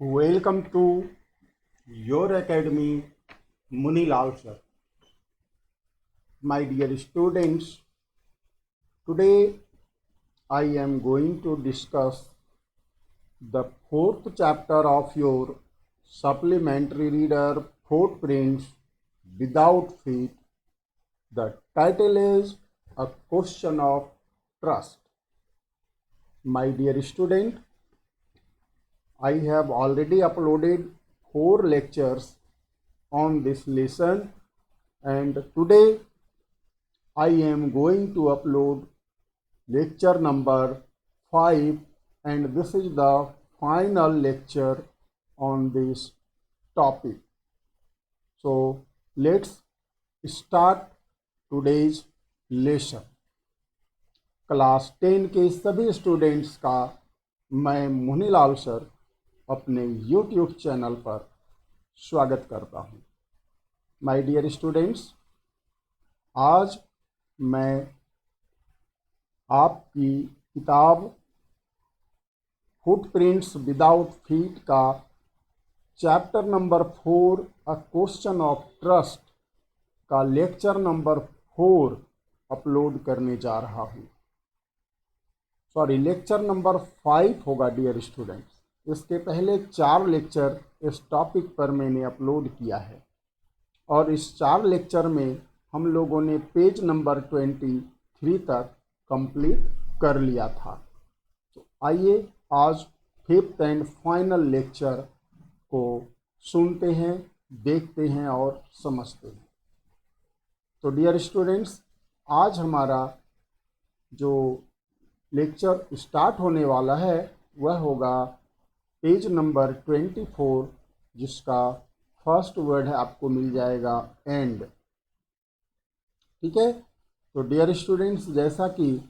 Welcome to your academy, Munilal sir. My dear students, today I am going to discuss the fourth chapter of your supplementary reader Footprints Without Feet. The title is A Question of Trust. My dear student, I have already uploaded 4 lectures on this lesson, and today I am going to upload lecture number 5, and this is the final lecture on this topic. So let's start today's lesson. Class 10 के सभी students का मैं Munilal sir अपने YouTube channel पर स्वागत करता हूँ। My dear students, आज मैं आपकी किताब फुटप्रिंट्स विदाउट फीट का chapter number 4 a question of trust का लेक्चर नंबर 4 अपलोड करने जा रहा हूँ। सॉरी, लेक्चर नंबर 5 होगा डियर स्टूडेंट्स। इसके पहले 4 लेक्चर इस टॉपिक पर मैंने अपलोड किया है और इस 4 लेक्चर में हम लोगों ने पेज नंबर 23 तक कंप्लीट कर लिया था। तो आइए आज 5th एंड फाइनल लेक्चर को सुनते हैं, देखते हैं और समझते हैं। तो डियर स्टूडेंट्स, आज हमारा जो लेक्चर स्टार्ट होने वाला है वह होगा पेज नंबर 24, जिसका फर्स्ट वर्ड है आपको मिल जाएगा एंड। ठीक है। तो डियर स्टूडेंट्स, जैसा कि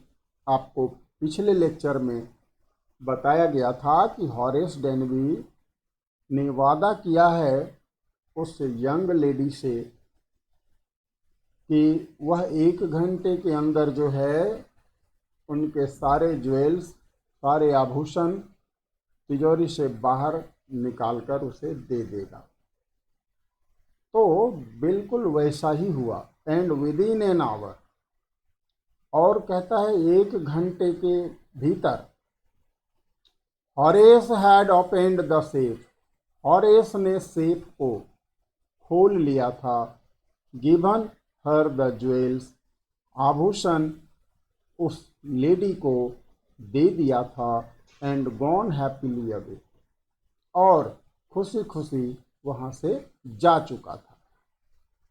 आपको पिछले लेक्चर में बताया गया था कि हॉरेस डेनबी ने वादा किया है उस यंग लेडी से कि वह 1 घंटे के अंदर जो है उनके सारे ज्वेल्स, सारे आभूषण तिजोरी से बाहर निकालकर उसे दे देगा। तो बिल्कुल वैसा ही हुआ, and with in an hour. और कहता है 1 घंटे के भीतर Horace had opened the safe. Horace ने सेफ को खोल लिया था। गिवन हर द ज्वेल्स, आभूषण उस लेडी को दे दिया था। एंड गॉन हैप्पीली अवे, और खुशी खुशी वहाँ से जा चुका था।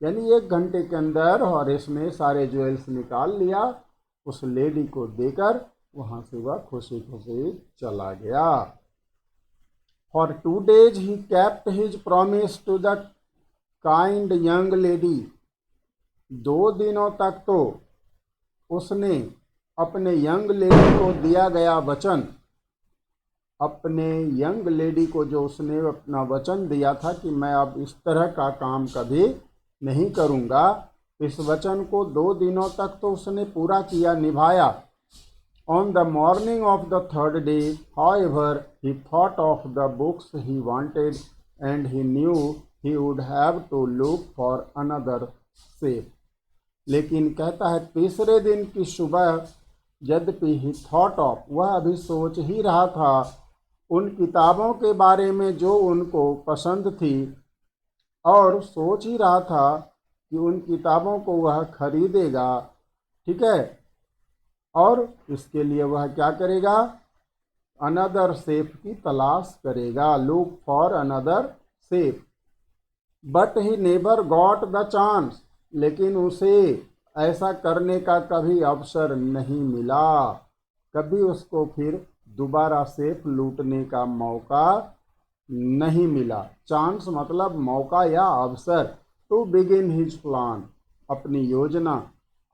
यानी 1 घंटे के अंदर हॉरेस ने सारे ज्वेल्स निकाल लिया, उस लेडी को देकर वहाँ से वह खुशी खुशी चला गया। For 2 days he kept his promise to the kind young lady. 2 दिनों तक तो उसने अपने यंग लेडी को दिया गया वचन, अपने यंग लेडी को जो उसने अपना वचन दिया था कि मैं अब इस तरह का काम कभी नहीं करूँगा, इस वचन को 2 दिनों तक तो उसने पूरा किया, निभाया। On the morning of the 3rd day, however, he thought of the books he wanted and he knew he would have to look for another safe. लेकिन कहता है तीसरे दिन की सुबह, यद्यपि ही थॉट ऑफ, वह अभी सोच ही रहा था उन किताबों के बारे में जो उनको पसंद थी, और सोच ही रहा था कि उन किताबों को वह खरीदेगा। ठीक है। और इसके लिए वह क्या करेगा? अनदर सेफ की तलाश करेगा, look for another safe. But he never got the chance, लेकिन उसे ऐसा करने का कभी अवसर नहीं मिला। कभी उसको फिर दोबारा सेफ लूटने का मौका नहीं मिला। चांस मतलब मौका या अवसर। टू बिगिन हिज प्लान, अपनी योजना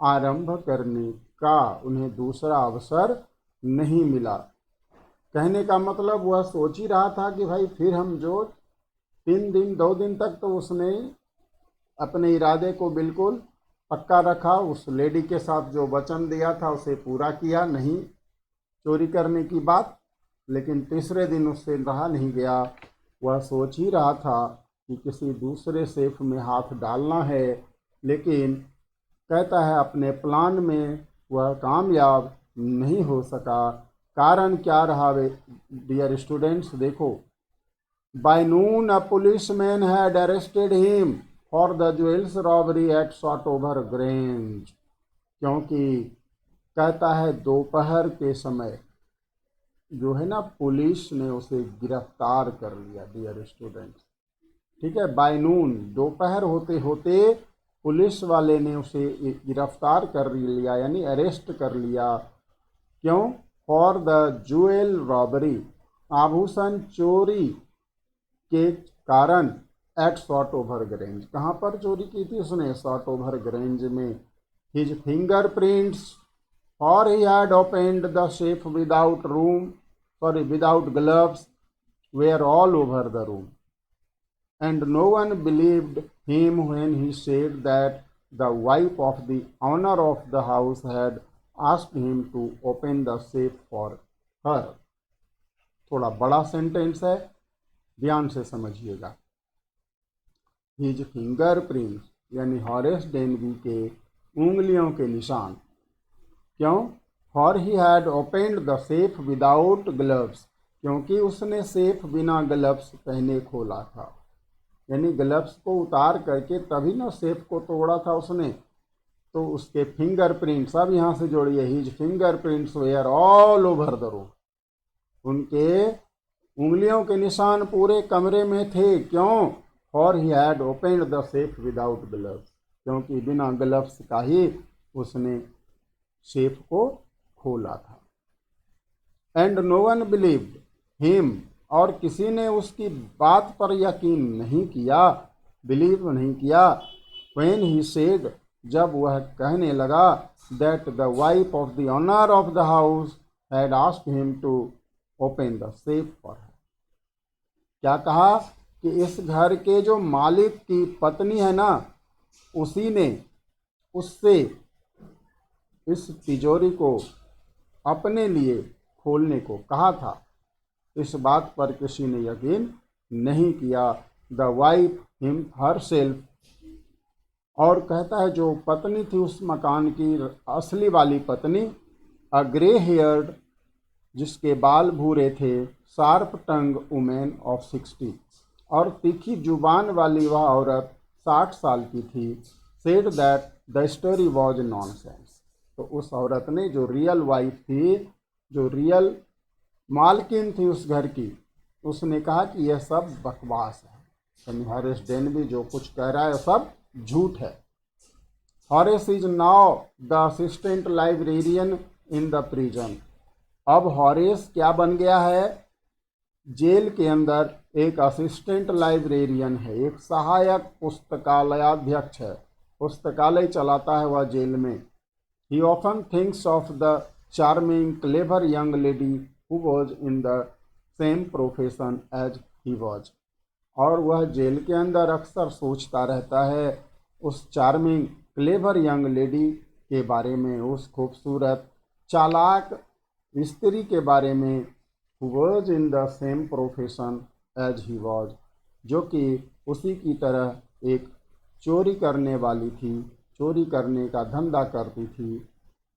आरंभ करने का उन्हें दूसरा अवसर नहीं मिला। कहने का मतलब वह सोच ही रहा था कि भाई फिर हम जो 2 दिन तक तो उसने अपने इरादे को बिल्कुल पक्का रखा, उस लेडी के साथ जो वचन दिया था उसे पूरा किया, नहीं चोरी करने की बात। लेकिन तीसरे दिन उससे रहा नहीं गया वह सोच ही रहा था कि किसी दूसरे सेफ में हाथ डालना है, लेकिन कहता है अपने प्लान में वह कामयाब नहीं हो सका। कारण क्या रहा डियर स्टूडेंट्स? देखो, by noon a policeman had arrested him for the jewels robbery at Shotover Grange. क्योंकि कहता है दोपहर के समय जो है ना, पुलिस ने उसे गिरफ्तार कर लिया डियर स्टूडेंट्स। ठीक है, बाय नून, दोपहर होते होते पुलिस वाले ने उसे गिरफ्तार कर लिया, यानी अरेस्ट कर लिया। क्यों? फॉर द ज्वेल रॉबरी, आभूषण चोरी के कारण। एट शॉट ओवर ग्रेंज, कहाँ पर चोरी की थी उसने? शॉट ओवर ग्रेंज में। हिज फिंगरप्रिंट्स, और he had opened the safe without gloves, were all over the room, and no one believed him when he said that the wife of the owner of the house had asked him to open the safe for her। थोड़ा बड़ा sentence है, ध्यान से समझिएगा। His fingerprint यानी Horace Denby के उंगलियों के निशान। क्यों? For he had opened the safe without gloves, क्योंकि उसने सेफ बिना ग्लव्स पहने खोला था। यानी ग्लव्स को उतार करके तभी ना सेफ को तोड़ा था उसने। तो उसके फिंगरप्रिंट्स, अब यहाँ से जोड़िए, his fingerprints were all over the room, उनके उंगलियों के निशान पूरे कमरे में थे। क्यों? For he had opened the safe without gloves, क्योंकि बिना ग्लव्स का ही उसने सेफ को खोला था। And no one believed him, और किसी ने उसकी बात पर यकीन नहीं किया, बिलीव नहीं किया। व्हेन ही सेड, जब वह कहने लगा, that the wife of the owner of the house had asked him to open the safe for her. क्या कहा? कि इस घर के जो मालिक की पत्नी है ना, उसी ने उससे इस तिजोरी को अपने लिए खोलने को कहा था। इस बात पर किसी ने यकीन नहीं किया। The wife him her self, और कहता है जो पत्नी थी उस मकान की, असली वाली पत्नी, अ ग्रे हेयर्ड, जिसके बाल भूरे थे, शार्प टंग वुमेन ऑफ 60, और तीखी जुबान वाली वह औरत 60 साल की थी। Said that the story was nonsense. तो उस औरत ने, जो रियल वाइफ थी, जो रियल मालकिन थी उस घर की, उसने कहा कि यह सब बकवास है, यानी हॉरेस डेनबी जो कुछ कह रहा है सब झूठ है। Horace is now the assistant librarian in the prison. अब हॉरेस क्या बन गया है? जेल के अंदर एक असिस्टेंट लाइब्रेरियन है, एक सहायक पुस्तकालयाध्यक्ष है, पुस्तकालय चलाता है वह जेल में। ही often thinks of the charming clever young lady who was in the same profession as he was। और वह जेल के अंदर अक्सर सोचता रहता है उस चार्मिंग क्लेवर यंग लेडी के बारे में, उस खूबसूरत चालाक स्त्री के बारे में, who was in the same profession as he was, जो कि उसी की तरह एक चोरी करने वाली थी, चोरी करने का धंधा करती थी।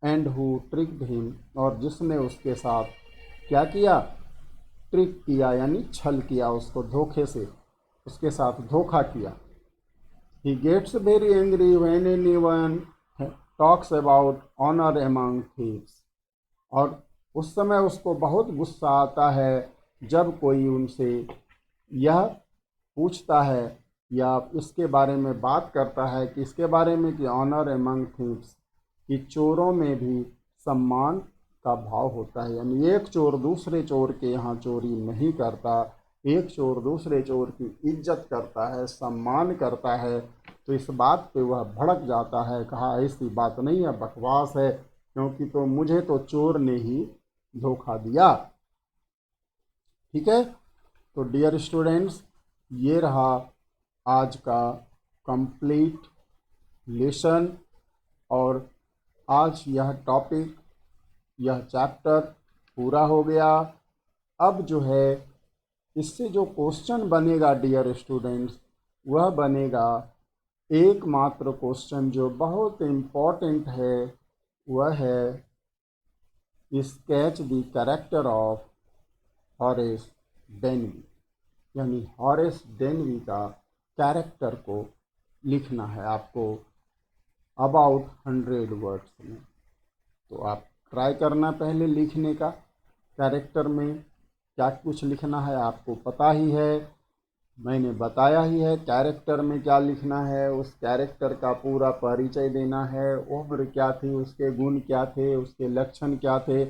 एंड हु ट्रिक्ड हिम, और जिसने उसके साथ क्या किया? ट्रिक किया, यानी छल किया, उसको धोखे से उसके साथ धोखा किया। He gets very angry when anyone talks about honour among thieves, और उस समय उसको बहुत गुस्सा आता है जब कोई उनसे यह पूछता है या इसके बारे में बात करता है, कि इसके बारे में कि ऑनर एमंग थीव्स, कि चोरों में भी सम्मान का भाव होता है। यानी एक चोर दूसरे चोर के यहाँ चोरी नहीं करता, एक चोर दूसरे चोर की इज्जत करता है, सम्मान करता है। तो इस बात पे वह भड़क जाता है, कहा ऐसी बात नहीं है, बकवास है, क्योंकि तो मुझे तो चोर ने ही धोखा दिया। ठीक है, तो डियर स्टूडेंट्स, ये रहा आज का कंप्लीट लेसन, और आज यह टॉपिक, यह चैप्टर पूरा हो गया। अब जो है इससे जो क्वेश्चन बनेगा डियर स्टूडेंट्स, वह बनेगा एकमात्र क्वेश्चन जो बहुत इम्पोर्टेंट है, वह है sketch the character of Horace Danby, यानी हॉरेस डेनवी का कैरेक्टर को लिखना है आपको अबाउट 100 वर्ड्स में। तो आप ट्राई करना पहले लिखने का। कैरेक्टर में क्या कुछ लिखना है आपको पता ही है, मैंने बताया ही है कैरेक्टर में क्या लिखना है। उस कैरेक्टर का पूरा परिचय देना है, उम्र क्या थी, उसके गुण क्या थे, उसके लक्षण क्या थे,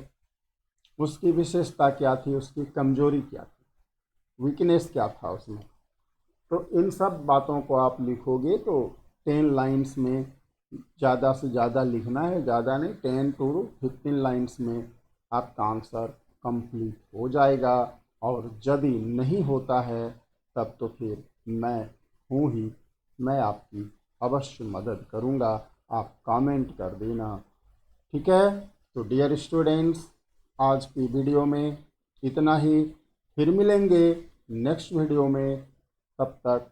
उसकी विशेषता क्या थी, उसकी कमजोरी क्या थी, वीकनेस क्या था उसमें। तो इन सब बातों को आप लिखोगे तो 10 लाइन्स में ज़्यादा से ज़्यादा लिखना है, ज़्यादा नहीं, 10 to 15 लाइन्स में आपका आंसर कंप्लीट हो जाएगा। और यदि नहीं होता है तब तो फिर मैं हूँ ही, मैं आपकी अवश्य मदद करूँगा, आप कमेंट कर देना, ठीक है। तो डियर स्टूडेंट्स, आज की वीडियो में इतना ही, फिर मिलेंगे नेक्स्ट वीडियो में। तब तक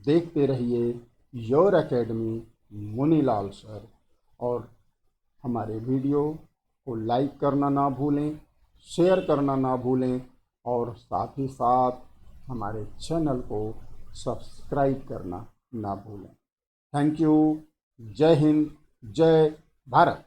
देखते रहिए योर एकेडमी मुनीलाल सर, और हमारे वीडियो को लाइक करना ना भूलें, शेयर करना ना भूलें, और साथ ही साथ हमारे चैनल को सब्सक्राइब करना ना भूलें। Thank you. जय हिंद, जय भारत।